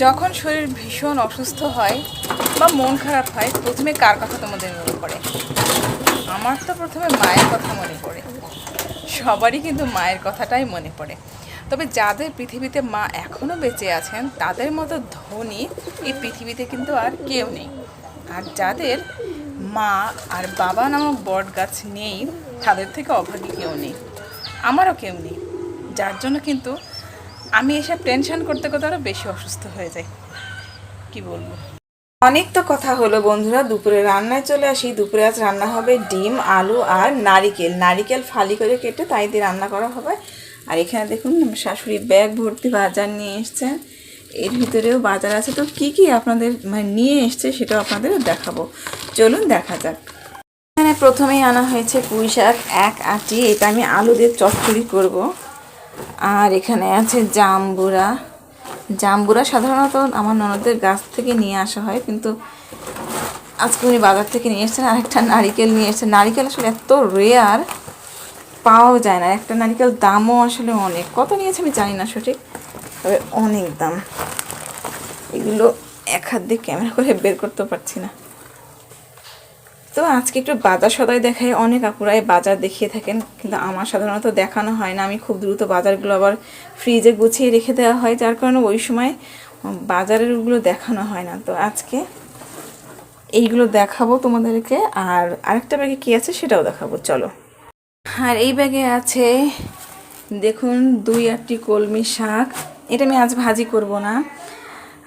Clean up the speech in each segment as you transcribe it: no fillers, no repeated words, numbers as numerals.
যখন শরীর ভীষণ অসুস্থ হয় বা মন খারাপ হয়, প্রথমে কার কথা তোমাদের মনে পড়ে? আমার তো প্রথমে মায়ের কথা মনে পড়ে। সবারই কিন্তু মায়ের কথাটাই মনে পড়ে। তবে যাদের পৃথিবীতে মা এখনও বেঁচে আছেন, তাদের মতো ধনী এই পৃথিবীতে কিন্তু আর কেউ নেই। আর যাদের মা আর বাবা নামক বট গাছ নেই, তাদের থেকে অভাগী কেউ নেই। আমারও কেউ নেই, যার জন্য কিন্তু আমি এসব টেনশন করতে করতে আরও বেশি অসুস্থ হয়ে যাই। কি বলবো। অনেক তো কথা হলো বন্ধুরা, দুপুরে রান্নায় চলে আসি। দুপুরে আজ রান্না হবে ডিম, আলু আর নারিকেল ফালি করে কেটে তাই দিয়ে রান্না করা হবে। আর এখানে দেখুন আমার শাশুড়ি ব্যাগ ভর্তি বাজার নিয়ে এসছেন। এর ভিতরেও বাজার আছে, তো কি কি আপনাদের নিয়ে এসছে সেটাও আপনাদের দেখাবো। চলুন দেখা যাক। এখানে প্রথমেই আনা হয়েছে পুঁই শাক 1 আঁটি, এটা আমি আলু দিয়ে চচ্চড়ি করব। আর এখানে আছে জাম্বুরা সাধারণত আমার ননদের গাছ থেকে নিয়ে আসা হয়, কিন্তু আজকে উনি বাজার থেকে নিয়ে এসেছেন। আর একটা নারিকেল নিয়ে এসেছেন। নারিকেল আসলে এত রেয়ার, পাওয়াও যায় না। একটা নারিকেল দামও আসলে অনেক, কত নিয়েছে আমি জানি না সঠিক, তবে অনেক দাম। এগুলো এক হাত দিয়ে ক্যামেরা করে বের করতে পারছি না। তো আজকে একটু বাজার সদাই দেখায়। অনেক আপুরাই বাজার দেখিয়ে থাকেন, কিন্তু আমার সাধারণত দেখানো হয় না। আমি খুব দ্রুত বাজারগুলো আবার ফ্রিজে গুছিয়ে রেখে দেওয়া হয়, যার কারণে ওই সময় বাজারেরগুলো দেখানো হয় না। তো আজকে এইগুলো দেখাবো তোমাদেরকে। আর আরেকটা ব্যাগে কী আছে সেটাও দেখাবো, চলো। আর এই ব্যাগে আছে দেখুন 2 আঁটি কলমি শাক। এটা আমি আজ ভাজি করব না।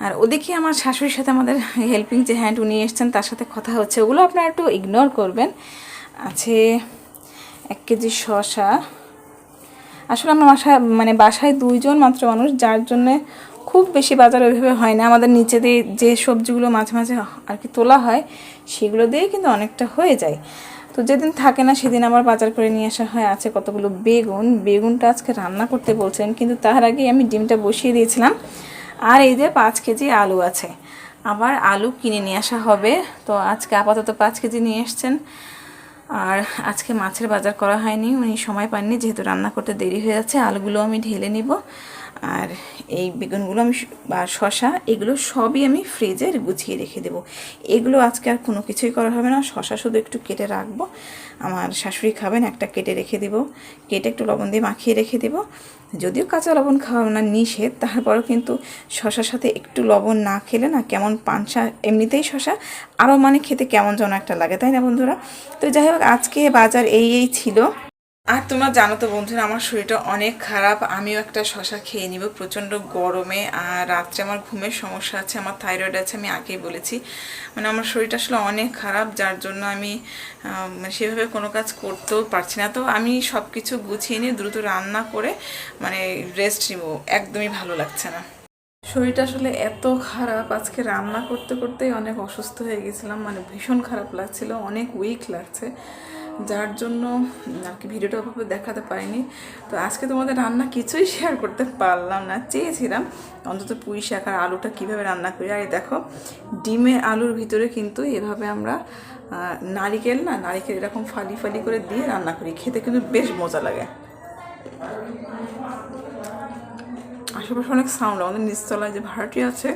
আর ওদিকে আমার শাশুড়ির সাথে আমাদের হেল্পিং যে হ্যান্ড উনি এসছেন, তার সাথে কথা হচ্ছে, ওগুলো আপনারা একটু ইগনোর করবেন। আছে 1 কেজি শসা। আসলে আমার বাসায় 2 জন মাত্র মানুষ, যার জন্য খুব বেশি বাজার ওইভাবে হয় না। আমাদের নিচে দিয়ে যে সবজিগুলো মাঝে মাঝে আর কি তোলা হয়, সেগুলো দিয়ে কিন্তু অনেকটা হয়ে যায়। তো যেদিন থাকে না সেদিন আবার বাজার করে নিয়ে আসা হয়। আছে কতগুলো বেগুনটা আজকে রান্না করতে বলছেন, কিন্তু তার আগে আমি ডিমটা বসিয়ে দিয়েছিলাম। আর এই যে 5 কেজি আলু আছে, আবার আলু কিনে নিয়ে আসা হবে। তো আজকে আপাতত 5 কেজি নিয়ে এসছেন। আর আজকে মাছের বাজার করা হয়নি, উনি সময় পাননি, যেহেতু রান্না করতে দেরি হয়ে যাচ্ছে। আলুগুলো আমি ঢেলে নিব। আর এই বেগুনগুলো বা শসা, এগুলো সবই আমি ফ্রিজে গুছিয়ে রেখে দেবো। এগুলো আজকে আর কোনো কিছুই করা হবে না। শসা শুধু একটু কেটে রাখবো, আমার শাশুড়ি খাবেন, একটা কেটে রেখে দেবো। কেটে একটু লবণ দিয়ে মাখিয়ে রেখে দেবো। যদিও কাঁচা লবণ খাওয়া না নিষেধ, তারপরেও কিন্তু শসার সাথে একটু লবণ না খেলে না কেমন পানসা, এমনিতেই শসা আরও খেতে কেমন যেন একটা লাগে, তাই না বন্ধুরা? তো যাই হোক, আজকে বাজার এই ছিল। আর তোমরা জানো তো বন্ধুরা, আমার শরীরটা অনেক খারাপ। আমিও একটা শসা খেয়ে নিব প্রচণ্ড গরমে। আর রাত্রে আমার ঘুমের সমস্যা আছে, আমার থাইরয়েড আছে, আমি আগেই বলেছি। আমার শরীরটা আসলে অনেক খারাপ, যার জন্য আমি সেভাবে কোনো কাজ করতেও পারছি না। তো আমি সব কিছু গুছিয়ে নিয়ে দ্রুত রান্না করে রেস্ট নিব, একদমই ভালো লাগছে না। শরীরটা আসলে এত খারাপ, আজকে রান্না করতে করতেই অনেক অসুস্থ হয়ে গেছিলাম। ভীষণ খারাপ লাগছিল, অনেক উইক লাগছে, যার জন্য আর কি ভিডিওটা ওভাবে দেখাতে পারিনি। তো আজকে তোমাদের রান্না কিছুই শেয়ার করতে পারলাম না। চেয়েছিলাম অন্তত পুঁই শাক আর আলুটা কীভাবে রান্না করি। আর দেখো, ডিমে আলুর ভিতরে কিন্তু এভাবে আমরা নারিকেল এরকম ফালি ফালি করে দিয়ে রান্না করি, খেতে কিন্তু বেশ মজা লাগে। আশেপাশে অনেক সাউন্ড, আমাদের নিচতলায় যে ভাড়াটি আছে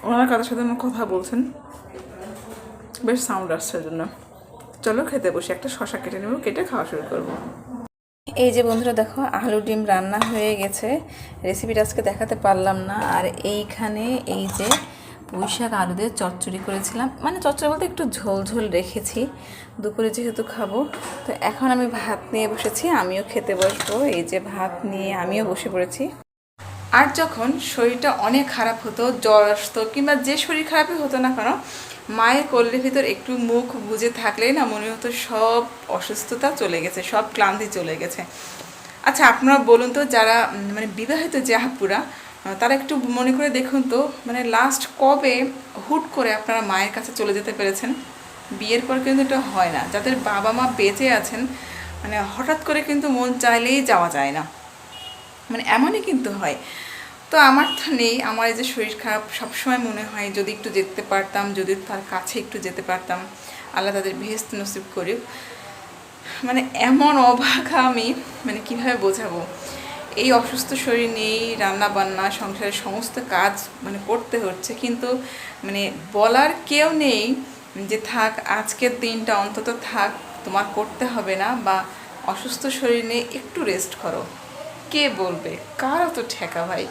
ওনারা কাদের সাথে আমার কথা বলছেন, বেশ সাউন্ড আসছে জন্য। চলো খেতে বসে, একটা শসা কেটে নেব, কেটে খাওয়া শুরু করবো। এই যে বন্ধুরা দেখো, আলু ডিম রান্না হয়ে গেছে। রেসিপিটা আজকে দেখাতে পারলাম না। আর এইখানে এই যে পুঁই শাক আলু দিয়ে চচ্চড়ি করেছিলাম, চচ্চড়ি বলতে একটু ঝোল ঝোল রেখেছি, দুপুরে যেহেতু খাবো। তো এখন আমি ভাত নিয়ে বসেছি, আমিও খেতে বসবো। এই যে ভাত নিয়ে আমিও বসে পড়েছি। আর যখন শরীরটা অনেক খারাপ হতো, জ্বর আসতো, কিংবা যে শরীর খারাপই হতো না কেন, মায়ের কোলের ভিতর একটু মুখ বুজে থাকলেই না মনে হতো সব অসুস্থতা চলে গেছে, সব ক্লান্তি চলে গেছে। আচ্ছা, আপনারা বলুন তো, যারা বিবাহিত যে আপুরা, তারা একটু মনে করে দেখুন তো, লাস্ট কবে হুট করে আপনারা মায়ের কাছে চলে যেতে পেরেছেন? বিয়ের পর কিন্তু এটা হয় না। যাদের বাবা মা বেঁচে আছেন, হঠাৎ করে কিন্তু মন চাইলেই যাওয়া যায় না, এমনই কিন্তু হয়। তো আমার তো নেই, আমার এই যে শরীর খারাপ, সবসময় মনে হয় যদি একটু যেতে পারতাম, যদি তার কাছে একটু যেতে পারতাম, আল্লাহ তাদের বেহেশত নসিব করুক। এমন অবাক আমি, কীভাবে বোঝাবো। এই অসুস্থ শরীর নিয়েই রান্না বান্না সংসারের সমস্ত কাজ মানে করতে হচ্ছে, কিন্তু মানে বলার কেউ নেই যে থাক আজকের দিনটা অন্তত থাক, তোমার করতে হবে না, বা অসুস্থ শরীর নিয়ে একটু রেস্ট করো। কে বলবে, কার অত ঠেকা ভাই।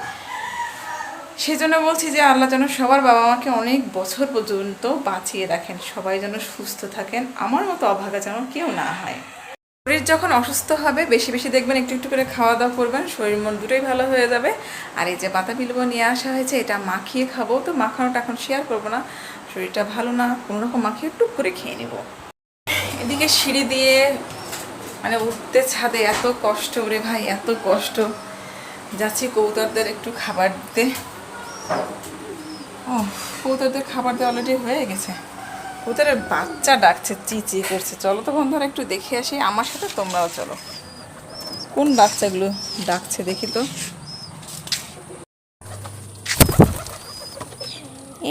সেজন্য বলছি যে আল্লাহ যেন সবার বাবা মাকে অনেক বছর পর্যন্ত বাঁচিয়ে রাখেন, সবাই যেন সুস্থ থাকেন, আমার মতো অভাগা যেন কেউ না হয়। শরীর যখন অসুস্থ হবে বেশি বেশি দেখবেন একটু একটু করে খাওয়া দাওয়া করবেন, শরীর মন দুটোই ভালো হয়ে যাবে। আর এই যে পাতা বিলবো নিয়ে আসা হয়েছে, এটা মাখিয়ে খাবো, তো মাখানোটা এখন শেয়ার করবো না, শরীরটা ভালো না, কোনোরকম মাখিয়ে টুক করে খেয়ে নেব। এদিকে সিঁড়ি দিয়ে মানে উঠতে ছাদে এত কষ্ট রে ভাই, এত কষ্ট। যাচ্ছি কবুতরদের একটু খাবার দিতে। ও, কবুতরদের খাবার দেওয়া অলরেডি হয়ে গেছে। কবুতরের বাচ্চা ডাকছে, চিচি করছে। চলো তো বন্ধুরা একটু দেখে আসি, আমার সাথে তোমরাও চলো। কোন বাচ্চাগুলো ডাকছে দেখি তো।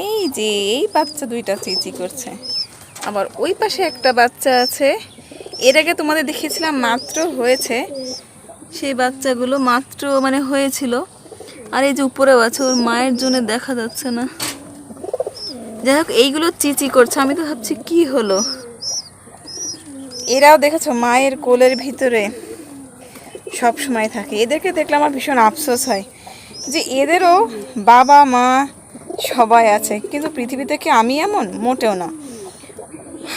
এই যে এই বাচ্চা দুইটা চিচি করছে, আবার ওই পাশে একটা বাচ্চা আছে, এর আগে তোমাদের দেখিয়েছিলাম মাত্র হয়েছে, সেই বাচ্চাগুলো মাত্র মানে হয়েছিল। আর এই যে উপরেও আছে, ওর মায়ের জন্য দেখা যাচ্ছে না। যাই হোক, এইগুলো চিচি করছে, আমি তো ভাবছি কি হলো। এরাও দেখেছো মায়ের কোলের ভিতরে সব সময় থাকে। এদেরকে দেখলে আমার ভীষণ আফসোস হয় যে এদেরও বাবা মা সবাই আছে, কিন্তু পৃথিবীতে কি আমি এমন? মোটেও না।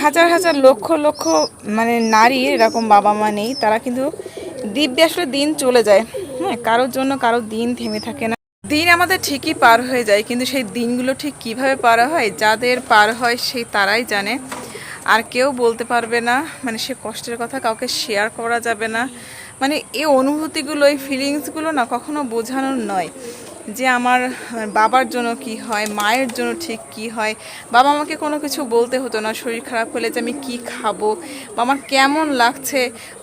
হাজার হাজার লক্ষ লক্ষ মানে নারী এরকম বাবা মা নেই, তারা কিন্তু দিব্যে আসলে দিন চলে যায়। হ্যাঁ, কারোর জন্য কারোর দিন থেমে থাকে না। দিন আমাদের ঠিকই পার হয়ে যায়, কিন্তু সেই দিনগুলো ঠিক কিভাবে পার হয়, যাদের পার হয় সেই তারাই জানে, আর কেউ বলতে পারবে না। মানে সে কষ্টের কথা কাউকে শেয়ার করা যাবে না। মানে এই অনুভূতিগুলো, এই ফিলিংসগুলো না কখনো বোঝানোর নয় যে আমার বাবার জন্য কি হয়, মায়ের জন্য ঠিক কি হয়। বাবা আমাকে কোনো কিছু বলতে হতো না, শরীর খারাপ হলে যে আমি কি খাবো বা আমার কেমন লাগছে,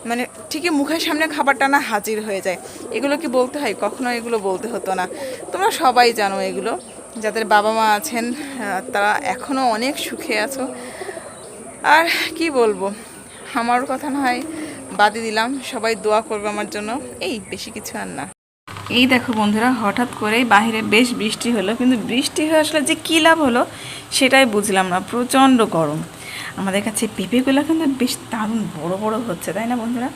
মানে ঠিকই মুখের সামনে খাবারটা না হাজির হয়ে যায়। এগুলো কি বলতে হয়? কখনো এগুলো বলতে হতো না। তোমরা সবাই জানো এগুলো, যাদের বাবা মা আছেন তারা এখনও অনেক সুখে আছো। আর কি বলবো, আমার কথা না হয় বাদই দিলাম, সবাই দোয়া করবে আমার জন্য, এই বেশি কিছু আর না। এই দেখো বন্ধুরা, হঠাৎ করেই বাইরে বেশ বৃষ্টি হলো, কিন্তু বৃষ্টি হয়ে আসলে যে কী লাভ হলো সেটাই বুঝলাম না। প্রচণ্ড গরম। আমাদের কাছে পেঁপেগুলো কিন্তু বেশ দারুণ বড় বড় হচ্ছে, তাই না বন্ধুরা?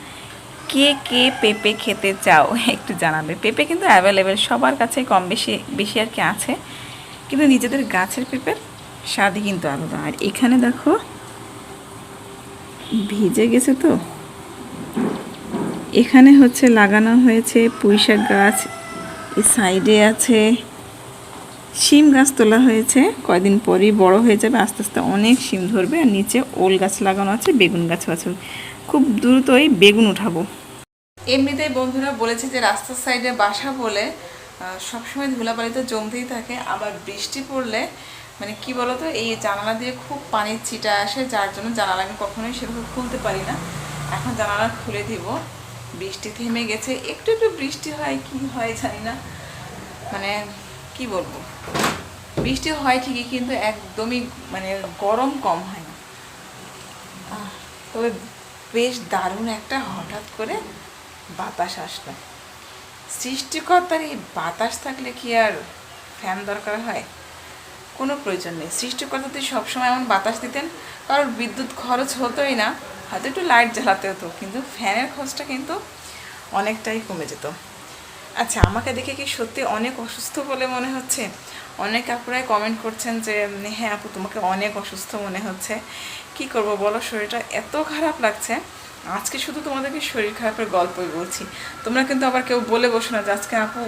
কে কে পেঁপে খেতে চাও একটু জানাবে। পেঁপে কিন্তু অ্যাভেলেবেল, সবার কাছে কম বেশি বেশি আর কি আছে, কিন্তু নিজেদের গাছের পেঁপের স্বাদই কিন্তু আলাদা। আর এখানে দেখো ভিজে গেছে, তো এখানে হচ্ছে লাগানো হয়েছে পুঁইশাক গাছ, এই সাইডে আছে শিম গাছ তোলা হয়েছে, কয়দিন পরই বড় হয়ে যাবে, আস্তে আস্তে অনেক শিম ধরবে। আর নিচে ওল গাছ লাগানো আছে, বেগুন গাছও আছে, খুব দ্রুতই বেগুন উঠাবো। এমনিতেই বন্ধুরা বলেছে যে রাস্তার সাইডে বাসা বলে সবসময় ধুলাবালিতে জমতেই থাকে, আবার বৃষ্টি পড়লে মানে কি বলতো, এই জানালা দিয়ে খুব পানির ছিটা আসে, যার জন্য জানালা আমি কখনোই সেভাবে খুলতে পারি না। এখন জানালা খুলে দিব। বৃষ্টি থেমে গেছে, একটু একটু বৃষ্টি হয়, কি হয় জানি না, মানে কি বলবো, বৃষ্টি হয় ঠিকই কিন্তু একদমই মানে গরম কম হয় না। তবে বেশ দারুণ একটা হঠাৎ করে বাতাস আসলো। সৃষ্টিকর্তার এই বাতাস থাকলে কি আর ফ্যান দরকার হয়? কোনো প্রয়োজন নেই। সৃষ্টিকর্তা যদি সবসময় এমন বাতাস দিতেন, কারোর বিদ্যুৎ খরচ হতোই না, হয়তো একটু লাইট জ্বালাতে হতো, কিন্তু ফ্যানের খরচটা কিন্তু অনেকটাই কমে যেত। আচ্ছা, আমাকে দেখে কি সত্যি অনেক অসুস্থ বলে মনে হচ্ছে? অনেক আপুরাই কমেন্ট করছেন যে হ্যাঁ আপু তোমাকে অনেক অসুস্থ মনে হচ্ছে। কি করব বলো, শরীরটা এত খারাপ লাগছে। আজকে শুধু তোমাদেরকে শরীর খারাপের গল্পই বলছি, তোমরা কিন্তু আবার কেউ বলে বসো না যে আজকে আপু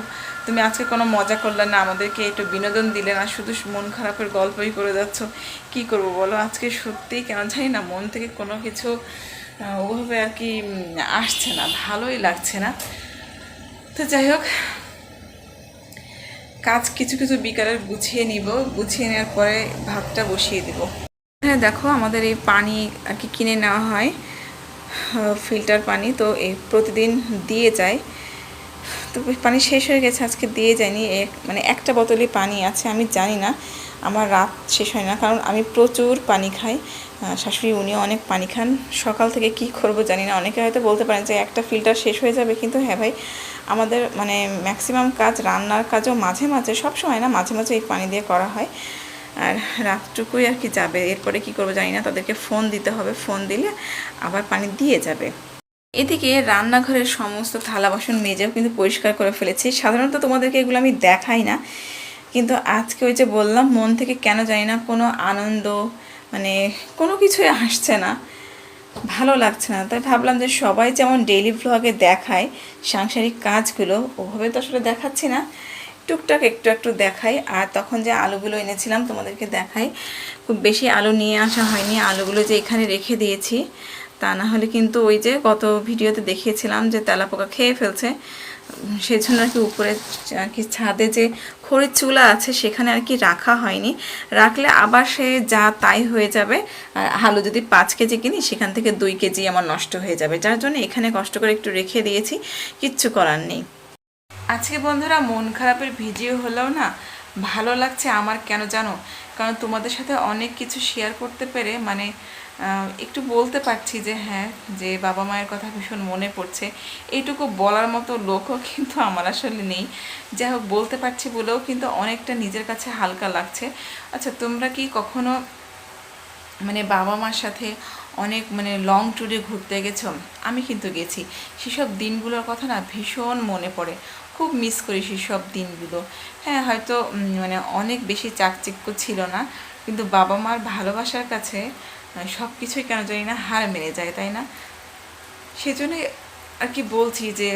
তুমি আজকে কোনো মজা করলে না, আমাদেরকে একটু বিনোদন দিলে না, শুধু মন খারাপের গল্পই করে যাচ্ছ। কি করব বলো, আজকে সত্যিই কেন জানি না মন থেকে কোনো কিছু ওভাবে আর কি আসছে না, ভালোই লাগছে না। তো যাই হোক, কাজ কিছু কিছু বিকালের গুছিয়ে নিব, গুছিয়ে নেওয়ার পরে ভাতটা বসিয়ে দেব। হ্যাঁ দেখো, আমাদের এই পানি আর কি কিনে নেওয়া হয়, ফিল্টার পানি, তো এই প্রতিদিন দিয়ে যায়। তো পানি শেষ হয়ে গেছে, আজকে দিয়ে যায়নি। মানে একটা বোতলই পানি আছে, আমি জানি না আমার রাত শেষ হয় না, কারণ আমি প্রচুর পানি খাই। শাশুড়ি উনিও অনেক পানি খান। সকাল থেকে কি করব জানি না। অনেকে হয়তো বলতে পারেন যে একটা ফিল্টার শেষ হয়ে যাবে, কিন্তু হ্যাঁ ভাই, আমাদের মানে ম্যাক্সিমাম কাজ, রান্নার কাজও মাঝে মাঝে, সব সময় না, মাঝে মাঝে এই পানি দিয়ে করা হয়। আর রাতটুকুই আর কি যাবে, এরপরে কি করবো জানি না। তাদেরকে ফোন দিতে হবে, ফোন দিলে আবার পানি দিয়ে যাবে। এদিকে রান্নাঘরের সমস্ত থালা বাসন মেজেও কিন্তু পরিষ্কার করে ফেলেছি। সাধারণত তোমাদেরকে এগুলো আমি দেখাই না, কিন্তু আজকে ওই যে বললাম, মন থেকে কেন জানি না কোনো আনন্দ, মানে কোনো কিছুই আসছে না, ভালো লাগছে না। তাই ভাবলাম যে সবাই যেমন ডেইলি ভ্লগে দেখায় সাংসারিক কাজগুলো, ওভাবে তো আসলে দেখাচ্ছি না, টুকটাক একটু একটু দেখাই। আর তখন যে আলুগুলো এনেছিলাম তোমাদেরকে দেখাই, খুব বেশি আলু নিয়ে আসা হয়নি, আলুগুলো যে এখানে রেখে দিয়েছি, তা না হলে কিন্তু ওই যে গত ভিডিওতে দেখিয়েছিলাম যে তেলাপোকা খেয়ে ফেলছে, সেই জন্য আর কি উপরে আর কি ছাদে যে খড়ির চুলা আছে সেখানে আর কি রাখা হয়নি। রাখলে আবার সে যা তাই হয়ে যাবে। আর আলু যদি 5 কেজি কিনি, সেখান থেকে 2 কেজি আমার নষ্ট হয়ে যাবে, যার জন্য এখানে কষ্ট করে একটু রেখে দিয়েছি, কিচ্ছু করার নেই। আজকে বন্ধুরা মন খারাপের ভিডিও হলেও না ভালো লাগছে আমার, কেন জানো? কারণ তোমাদের সাথে অনেক কিছু শেয়ার করতে পেরে মানে একটু বলতে পারছি যে হ্যাঁ, যে বাবা মায়ের কথা ভীষণ মনে পড়ছে। এইটুকু বলার মতো লোকও কিন্তু আমার আসলে নেই। যাই হোক, বলতে পারছি বলেও কিন্তু অনেকটা নিজের কাছে হালকা লাগছে। আচ্ছা, তোমরা কি কখনো মানে বাবা মার সাথে অনেক মানে লং ট্যুরে ঘুরতে গেছো? আমি কিন্তু গেছি। সেসব দিনগুলোর কথা না ভীষণ মনে পড়ে, খুব মিস করি সেসব দিনগুলো। হ্যাঁ, হয়তো মানে অনেক বেশি চাকচিক্য ছিল না, কিন্তু বাবা মার ভালোবাসার কাছে সব কিছুই কেন জানি না হার মেনে যায়, তাই না? সেজন্যই আর কি বলছি যে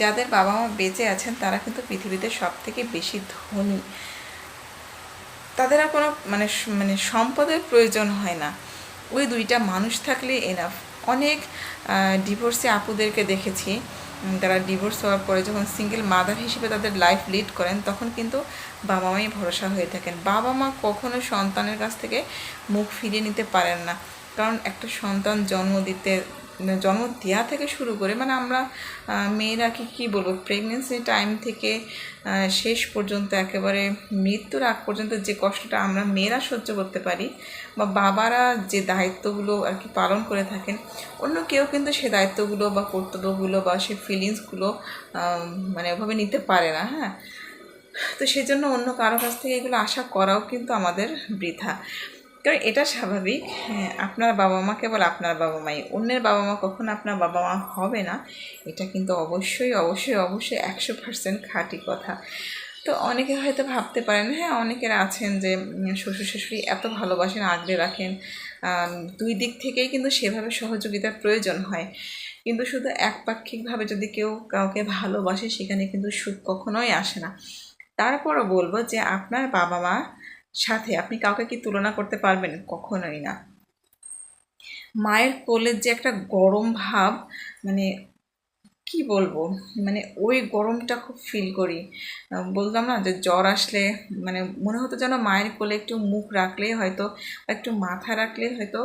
যাদের বাবা মা বেঁচে আছেন তারা কিন্তু পৃথিবীতে সব থেকে বেশি ধনী। তাদের আর কোনো মানে মানে সম্পদের প্রয়োজন হয় না, ওই 2টা মানুষ থাকলে এনাফ। অনেক ডিভোর্সি আপুদেরকে দেখেছি, তারা ডিভোর্স হওয়ার পরে যখন সিঙ্গেল মাদার হিসেবে তাদের লাইফ লিড করেন, তখন কিন্তু বাবা মাই ভরসা হয়ে থাকেন। বাবা মা কখনো সন্তানের কাছ থেকে মুখ ফিরিয়ে নিতে পারেন না, কারণ একটা সন্তান জন্ম দেওয়া থেকে শুরু করে, মানে আমরা মেয়েরা কী বলবো, প্রেগনেন্সি টাইম থেকে শেষ পর্যন্ত একেবারে মৃত্যুর আগ পর্যন্ত যে কষ্টটা আমরা মেয়েরা সহ্য করতে পারি, বা বাবারা যে দায়িত্বগুলো আর কি পালন করে থাকেন, অন্য কেউ কিন্তু সে দায়িত্বগুলো বা কর্তব্যগুলো বা সে ফিলিংসগুলো মানে ওভাবে নিতে পারে না। হ্যাঁ, তো সেজন্য অন্য কারো কাছ থেকে এগুলো আশা করাও কিন্তু আমাদের বৃথা, কারণ এটা স্বাভাবিক। হ্যাঁ, আপনার বাবা মা কেবল আপনার বাবা মাই, অন্যের বাবা মা কখনো আপনার বাবা মা হবে না, এটা কিন্তু অবশ্যই অবশ্যই অবশ্যই 100% খাঁটি কথা। তো অনেকে হয়তো ভাবতে পারেন, হ্যাঁ অনেকের আছেন যে শ্বশুর শাশুড়ি এত ভালোবাসেন, আগলে রাখেন, 2 দিক থেকেই কিন্তু সেভাবে সহযোগিতার প্রয়োজন হয়, কিন্তু শুধু একপাক্ষিকভাবে যদি কেউ কাউকে ভালোবাসে, সেখানে কিন্তু সুখ কখনোই আসে না। তারপরও বলবো যে আপনার বাবা মা সাথে আপনি কাউকে কি তুলনা করতে পারবেন? কখনোই না। মায়ের কোলের যে একটা গরম ভাব, মানে কি বলবো, মানে ওই গরমটা খুব ফিল করি। বললাম না যে জ্বর আসলে মানে মনে হতো যেন মায়ের কোলে একটু মুখ রাখলেই হয়তো, একটু মাথা রাখলেই হয়তো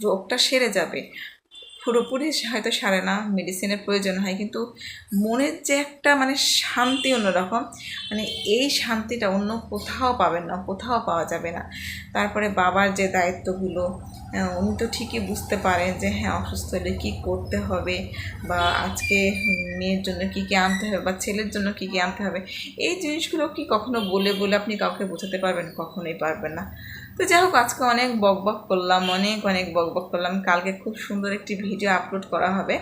রোগটা সেরে যাবে। পুরোপুরি হয়তো সারে না, মেডিসিনের প্রয়োজন হয়, কিন্তু মনের যে একটা মানে শান্তি অন্যরকম, মানে এই শান্তিটা অন্য কোথাও পাবেন না, কোথাও পাওয়া যাবে না। তারপরে বাবার যে দায়িত্বগুলো, উনি তো ঠিকই বুঝতে পারেন যে হ্যাঁ অসুস্থ হলে কী করতে হবে, বা আজকে মেয়ের জন্য কী কী আনতে হবে, বা ছেলের জন্য কী কী আনতে হবে, এই জিনিসগুলো কি কখনো বলে বলে আপনি কাউকে বোঝাতে পারবেন? কখনোই পারবেন না। তো যাই হোক, আজকে অনেক বকবক করলাম, অনেক বকবক করলাম। কালকে খুব সুন্দর একটি ভিডিও আপলোড করা হবে,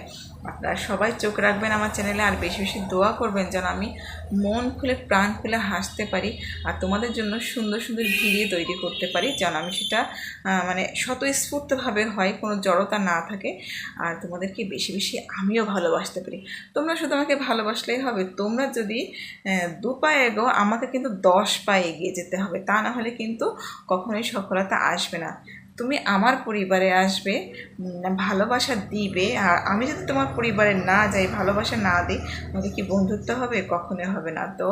আপনারা সবাই চোখ রাখবেন আমার চ্যানেলে, আর বেশি বেশি দোয়া করবেন যেন আমি মন খুলে প্রাণ খুলে হাসতে পারি, আর তোমাদের জন্য সুন্দর সুন্দর ভিডিও তৈরি করতে পারি, যেন আমি সেটা মানে স্বতঃস্ফূর্তভাবে হয়, কোনো জড়তা না থাকে, আর তোমাদেরকে বেশি বেশি আমিও ভালোবাসতে পারি। তোমরা শুধু আমাকে ভালোবাসলেই হবে, তোমরা যদি 2 পা এগো, আমাকে কিন্তু 10 পা এগিয়ে যেতে হবে, তা না হলে কিন্তু কখনোই সফলতা আসবে না। তুমি আমার পরিবারে আসবে, ভালোবাসা দিবে, আর আমি যদি তোমার পরিবারে না যাই, ভালোবাসা না দিই, আমাদের কি বন্ধুত্ব হবে? কখনোই হবে না। তো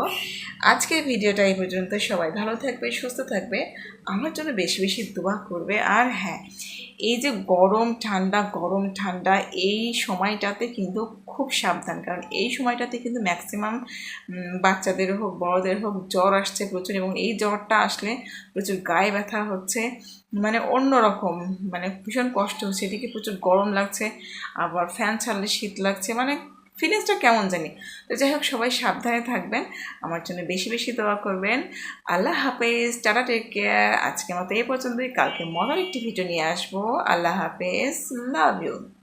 আজকের ভিডিওটা এই পর্যন্ত। সবাই ভালো থাকবে, সুস্থ থাকবে, আমার জন্য বেশি বেশি দোয়া করবে। আর হ্যাঁ, এই যে গরম ঠান্ডা এই সময়টাতে কিন্তু খুব সাবধান, কারণ এই সময়টাতে কিন্তু ম্যাক্সিমাম বাচ্চাদের হোক বড়দের হোক জ্বর আসছে প্রচুর, এবং এই জ্বরটা আসলে প্রচুর গায়ে ব্যথা হচ্ছে, মানে অন্যরকম, মানে ভীষণ কষ্ট হচ্ছে, এদিকে প্রচুর গরম লাগছে, আবার ফ্যান ছাড়লে শীত লাগছে, মানে ফিলিংসটা কেমন জানি। তো যাই হোক, সবাই সাবধানে থাকবেন, আমার জন্য বেশি বেশি দোয়া করবেন। আল্লাহ হাফেজ, টাটা, টেক কেয়ার। আজকের মতো এই পর্যন্তই, কালকে মজার একটি ভিডিও নিয়ে আসবো। আল্লাহ হাফেজ, লাভ ইউ।